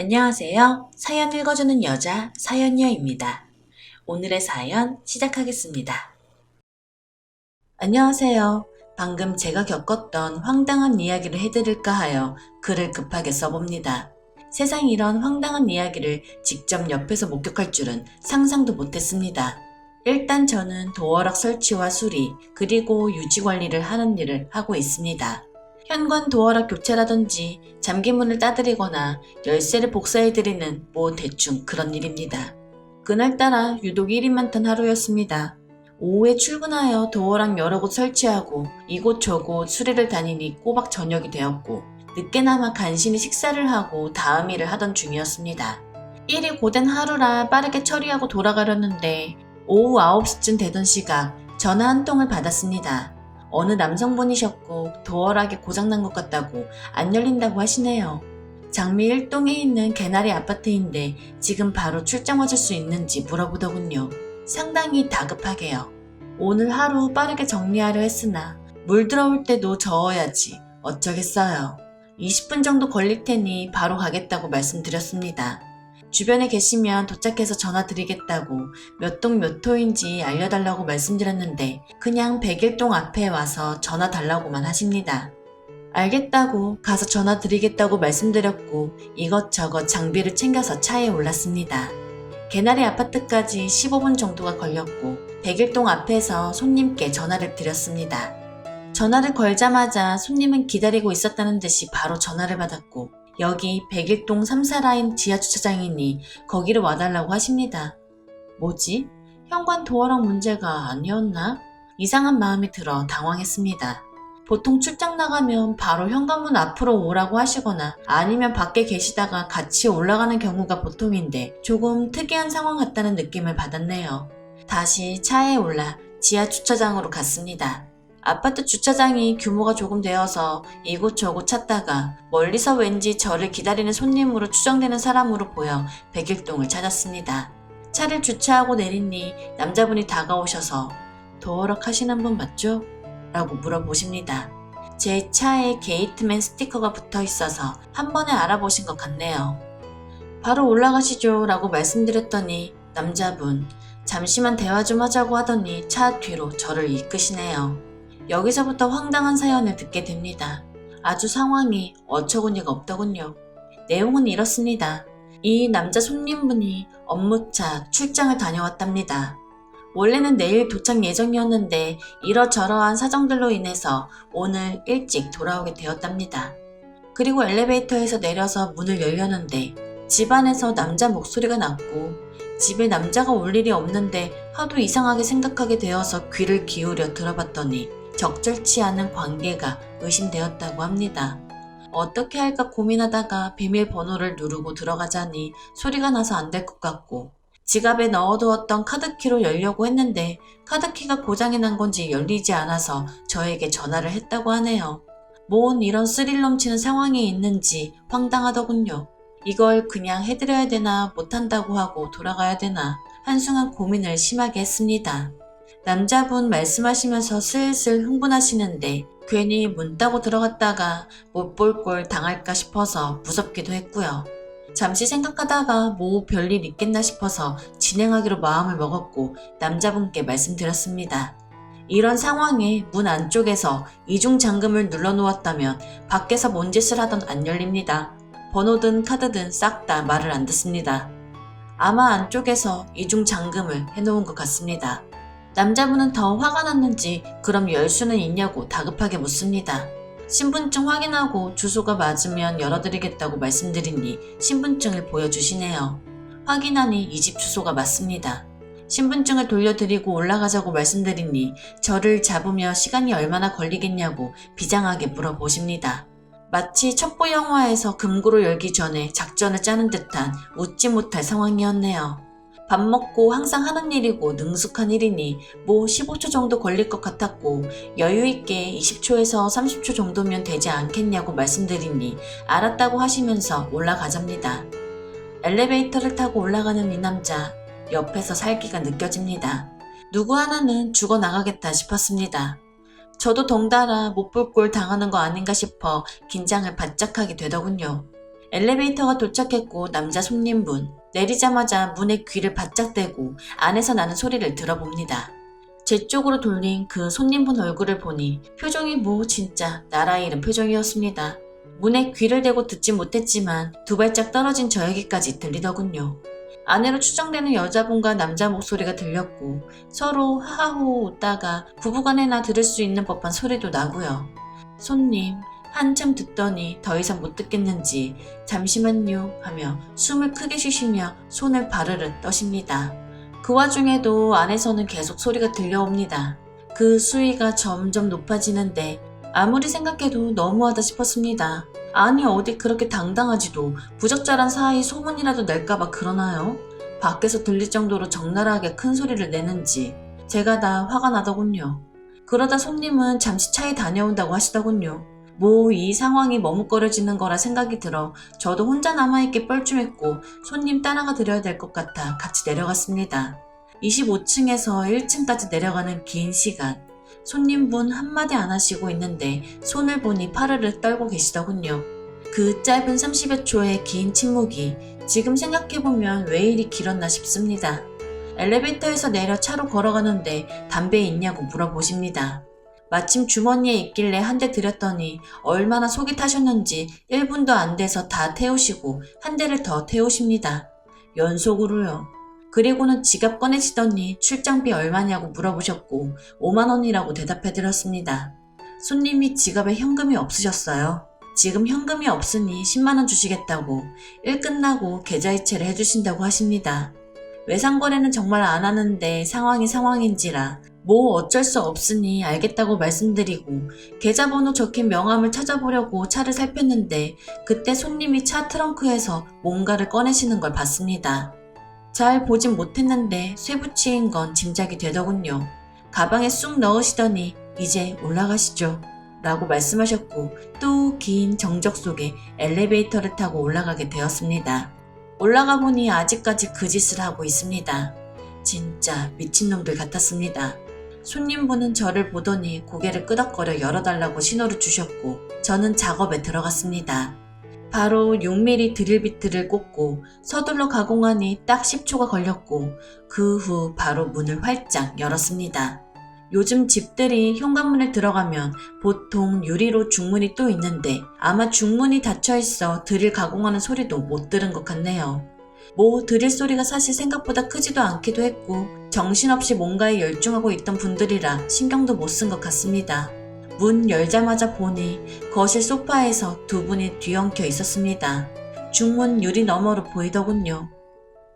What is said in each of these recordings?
안녕하세요. 사연 읽어주는 여자 사연녀입니다. 오늘의 사연 시작하겠습니다. 안녕하세요. 방금 제가 겪었던 황당한 이야기를 해드릴까 하여 글을 급하게 써봅니다. 세상 이런 황당한 이야기를 직접 옆에서 목격할 줄은 상상도 못했습니다. 일단 저는 도어락 설치와 수리 그리고 유지 관리를 하는 일을 하고 있습니다. 현관 도어락 교체라든지 잠기문을 따드리거나 열쇠를 복사해드리는 뭐 대충 그런 일입니다. 그날따라 유독 일이 많던 하루였습니다. 오후에 출근하여 도어락 여러 곳 설치하고 이곳저곳 수리를 다니니 꼬박 저녁이 되었고 늦게나마 간신히 식사를 하고 다음 일을 하던 중이었습니다. 일이 고된 하루라 빠르게 처리하고 돌아가려는데 오후 9시쯤 되던 시각 전화 한 통을 받았습니다. 어느 남성분이셨고 도어락이 고장난 것 같다고 안 열린다고 하시네요. 장미 1동에 있는 개나리 아파트인데 지금 바로 출장 와줄 수 있는지 물어보더군요. 상당히 다급하게요. 오늘 하루 빠르게 정리하려 했으나 물 들어올 때도 저어야지 어쩌겠어요. 20분 정도 걸릴 테니 바로 가겠다고 말씀드렸습니다. 주변에 계시면 도착해서 전화 드리겠다고 몇 동 몇 호인지 알려달라고 말씀드렸는데 그냥 101동 앞에 와서 전화 달라고만 하십니다. 알겠다고 가서 전화 드리겠다고 말씀드렸고 이것저것 장비를 챙겨서 차에 올랐습니다. 개나리 아파트까지 15분 정도가 걸렸고 101동 앞에서 손님께 전화를 드렸습니다. 전화를 걸자마자 손님은 기다리고 있었다는 듯이 바로 전화를 받았고 여기 101동 3사라인 지하주차장이니 거기로 와달라고 하십니다. 뭐지? 현관 도어락 문제가 아니었나? 이상한 마음이 들어 당황했습니다. 보통 출장 나가면 바로 현관문 앞으로 오라고 하시거나 아니면 밖에 계시다가 같이 올라가는 경우가 보통인데 조금 특이한 상황 같다는 느낌을 받았네요. 다시 차에 올라 지하주차장으로 갔습니다. 아파트 주차장이 규모가 조금 되어서 이곳저곳 찾다가 멀리서 왠지 저를 기다리는 손님으로 추정되는 사람으로 보여 101동을 찾았습니다. 차를 주차하고 내리니 남자분이 다가오셔서 도어락 하시는 분 맞죠? 라고 물어보십니다. 제 차에 게이트맨 스티커가 붙어 있어서 한 번에 알아보신 것 같네요. 바로 올라가시죠 라고 말씀드렸더니 남자분 잠시만 대화 좀 하자고 하더니 차 뒤로 저를 이끄시네요. 여기서부터 황당한 사연을 듣게 됩니다. 아주 상황이 어처구니가 없더군요. 내용은 이렇습니다. 이 남자 손님분이 업무차 출장을 다녀왔답니다. 원래는 내일 도착 예정이었는데 이러저러한 사정들로 인해서 오늘 일찍 돌아오게 되었답니다. 그리고 엘리베이터에서 내려서 문을 열려는데 집 안에서 남자 목소리가 났고 집에 남자가 올 일이 없는데 하도 이상하게 생각하게 되어서 귀를 기울여 들어봤더니 적절치 않은 관계가 의심되었다고 합니다. 어떻게 할까 고민하다가 비밀번호를 누르고 들어가자니 소리가 나서 안 될 것 같고 지갑에 넣어두었던 카드키로 열려고 했는데 카드키가 고장이 난 건지 열리지 않아서 저에게 전화를 했다고 하네요. 뭔 이런 스릴 넘치는 상황이 있는지 황당하더군요. 이걸 그냥 해드려야 되나 못한다고 하고 돌아가야 되나 한순간 고민을 심하게 했습니다. 남자분 말씀하시면서 슬슬 흥분하시는데 괜히 문 따고 들어갔다가 못 볼 꼴 당할까 싶어서 무섭기도 했고요. 잠시 생각하다가 뭐 별일 있겠나 싶어서 진행하기로 마음을 먹었고 남자분께 말씀드렸습니다. 이런 상황에 문 안쪽에서 이중 잠금을 눌러놓았다면 밖에서 뭔 짓을 하던 안 열립니다. 번호든 카드든 싹 다 말을 안 듣습니다. 아마 안쪽에서 이중 잠금을 해놓은 것 같습니다. 남자분은 더 화가 났는지 그럼 열 수는 있냐고 다급하게 묻습니다. 신분증 확인하고 주소가 맞으면 열어드리겠다고 말씀드리니 신분증을 보여주시네요. 확인하니 이 집 주소가 맞습니다. 신분증을 돌려드리고 올라가자고 말씀드리니 저를 잡으며 시간이 얼마나 걸리겠냐고 비장하게 물어보십니다. 마치 첩보 영화에서 금고를 열기 전에 작전을 짜는 듯한 웃지 못할 상황이었네요. 밥 먹고 항상 하는 일이고 능숙한 일이니 뭐 15초 정도 걸릴 것 같았고 여유있게 20초에서 30초 정도면 되지 않겠냐고 말씀드리니 알았다고 하시면서 올라가잡니다. 엘리베이터를 타고 올라가는 이 남자 옆에서 살기가 느껴집니다. 누구 하나는 죽어나가겠다 싶었습니다. 저도 덩달아 못 볼 꼴 당하는 거 아닌가 싶어 긴장을 바짝 하게 되더군요. 엘리베이터가 도착했고 남자 손님분. 내리자마자 문에 귀를 바짝 대고 안에서 나는 소리를 들어봅니다. 제 쪽으로 돌린 그 손님분 얼굴을 보니 표정이 뭐 진짜 나라 잃은 표정이었습니다. 문에 귀를 대고 듣지 못했지만 두 발짝 떨어진 저 얘기까지 들리더군요. 아내로 추정되는 여자분과 남자 목소리가 들렸고 서로 하하호 웃다가 부부간에나 들을 수 있는 법한 소리도 나고요. 손님 한참 듣더니 더 이상 못 듣겠는지 잠시만요 하며 숨을 크게 쉬시며 손을 바르르 떠십니다. 그 와중에도 안에서는 계속 소리가 들려옵니다. 그 수위가 점점 높아지는데 아무리 생각해도 너무하다 싶었습니다. 아니 어디 그렇게 당당하지도 부적절한 사이 소문이라도 낼까봐 그러나요? 밖에서 들릴 정도로 적나라하게 큰 소리를 내는지 제가 다 화가 나더군요. 그러다 손님은 잠시 차에 다녀온다고 하시더군요. 뭐 이 상황이 머뭇거려지는 거라 생각이 들어 저도 혼자 남아있기 뻘쭘했고 손님 따라가 드려야 될 것 같아 같이 내려갔습니다. 25층에서 1층까지 내려가는 긴 시간. 손님분 한마디 안 하시고 있는데 손을 보니 파르르 떨고 계시더군요. 그 짧은 30여 초의 긴 침묵이 지금 생각해보면 왜 이리 길었나 싶습니다. 엘리베이터에서 내려 차로 걸어가는데 담배 있냐고 물어보십니다. 마침 주머니에 있길래 한 대 드렸더니 얼마나 속이 타셨는지 1분도 안 돼서 다 태우시고 한 대를 더 태우십니다. 연속으로요. 그리고는 지갑 꺼내시더니 출장비 얼마냐고 물어보셨고 5만 원이라고 대답해드렸습니다. 손님이 지갑에 현금이 없으셨어요. 지금 현금이 없으니 10만 원 주시겠다고 일 끝나고 계좌이체를 해주신다고 하십니다. 외상거래는 정말 안 하는데 상황이 상황인지라 뭐 어쩔 수 없으니 알겠다고 말씀드리고 계좌번호 적힌 명함을 찾아보려고 차를 살폈는데 그때 손님이 차 트렁크에서 뭔가를 꺼내시는 걸 봤습니다. 잘 보진 못했는데 쇠붙이인 건 짐작이 되더군요. 가방에 쑥 넣으시더니 이제 올라가시죠 라고 말씀하셨고 또 긴 정적 속에 엘리베이터를 타고 올라가게 되었습니다. 올라가 보니 아직까지 그 짓을 하고 있습니다. 진짜 미친놈들 같았습니다. 손님분은 저를 보더니 고개를 끄덕거려 열어달라고 신호를 주셨고 저는 작업에 들어갔습니다. 바로 6mm 드릴비트를 꽂고 서둘러 가공하니 딱 10초가 걸렸고 그 후 바로 문을 활짝 열었습니다. 요즘 집들이 현관문에 들어가면 보통 유리로 중문이 또 있는데 아마 중문이 닫혀있어 드릴 가공하는 소리도 못 들은 것 같네요. 뭐 드릴 소리가 사실 생각보다 크지도 않기도 했고 정신없이 뭔가에 열중하고 있던 분들이라 신경도 못 쓴 것 같습니다. 문 열자마자 보니 거실 소파에서 두 분이 뒤엉켜 있었습니다. 중문 유리 너머로 보이더군요.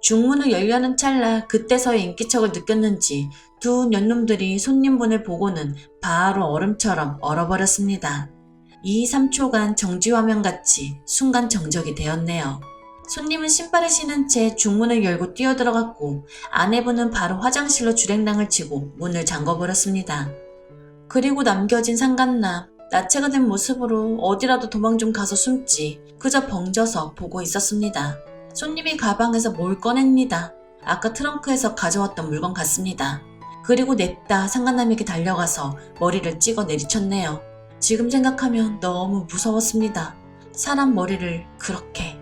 중문을 열려는 찰나 그때서야 인기척을 느꼈는지 두 년놈들이 손님분을 보고는 바로 얼음처럼 얼어버렸습니다. 2, 3초간 정지화면같이 순간 정적이 되었네요. 손님은 신발을 신은 채 중문을 열고 뛰어들어갔고 아내분은 바로 화장실로 주랭랑을 치고 문을 잠궈버렸습니다. 그리고 남겨진 상간남, 나체가 된 모습으로 어디라도 도망 좀 가서 숨지 그저 벙져서 보고 있었습니다. 손님이 가방에서 뭘 꺼냅니다. 아까 트렁크에서 가져왔던 물건 같습니다. 그리고 냅다 상간남에게 달려가서 머리를 찍어 내리쳤네요. 지금 생각하면 너무 무서웠습니다. 사람 머리를 그렇게.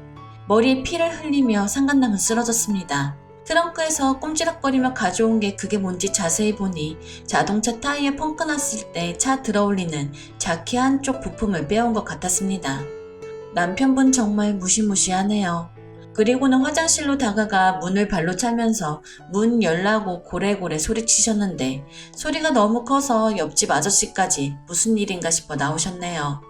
머리에 피를 흘리며 상간남은 쓰러졌습니다. 트렁크에서 꼼지락거리며 가져온 게 그게 뭔지 자세히 보니 자동차 타이어 펑크 났을 때 차 들어올리는 자키 한쪽 부품을 빼온 것 같았습니다. 남편분 정말 무시무시하네요. 그리고는 화장실로 다가가 문을 발로 차면서 문 열라고 고래고래 소리치셨는데 소리가 너무 커서 옆집 아저씨까지 무슨 일인가 싶어 나오셨네요.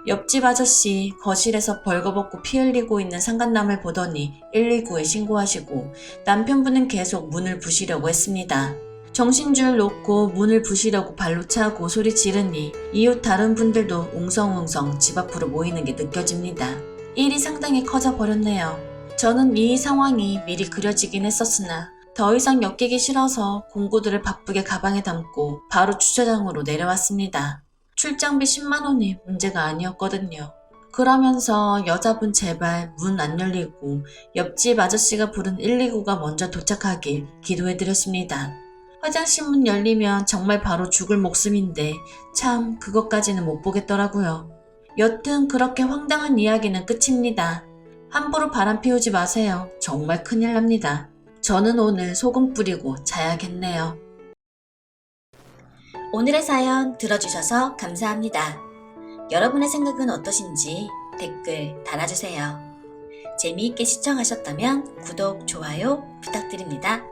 옆집 아저씨 거실에서 벌거벗고 피 흘리고 있는 상간남을 보더니 119에 신고하시고 남편분은 계속 문을 부시려고 했습니다. 정신줄 놓고 문을 부시려고 발로 차고 소리 지르니 이웃 다른 분들도 웅성웅성 집 앞으로 모이는 게 느껴집니다. 일이 상당히 커져 버렸네요. 저는 이 상황이 미리 그려지긴 했었으나 더 이상 엮이기 싫어서 공구들을 바쁘게 가방에 담고 바로 주차장으로 내려왔습니다. 출장비 10만 원이 문제가 아니었거든요. 그러면서 여자분 제발 문 안 열리고 옆집 아저씨가 부른 119가 먼저 도착하길 기도해드렸습니다. 화장실 문 열리면 정말 바로 죽을 목숨인데 참 그것까지는 못 보겠더라고요. 여튼 그렇게 황당한 이야기는 끝입니다. 함부로 바람 피우지 마세요. 정말 큰일 납니다. 저는 오늘 소금 뿌리고 자야겠네요. 오늘의 사연 들어주셔서 감사합니다. 여러분의 생각은 어떠신지 댓글 달아주세요. 재미있게 시청하셨다면 구독, 좋아요 부탁드립니다.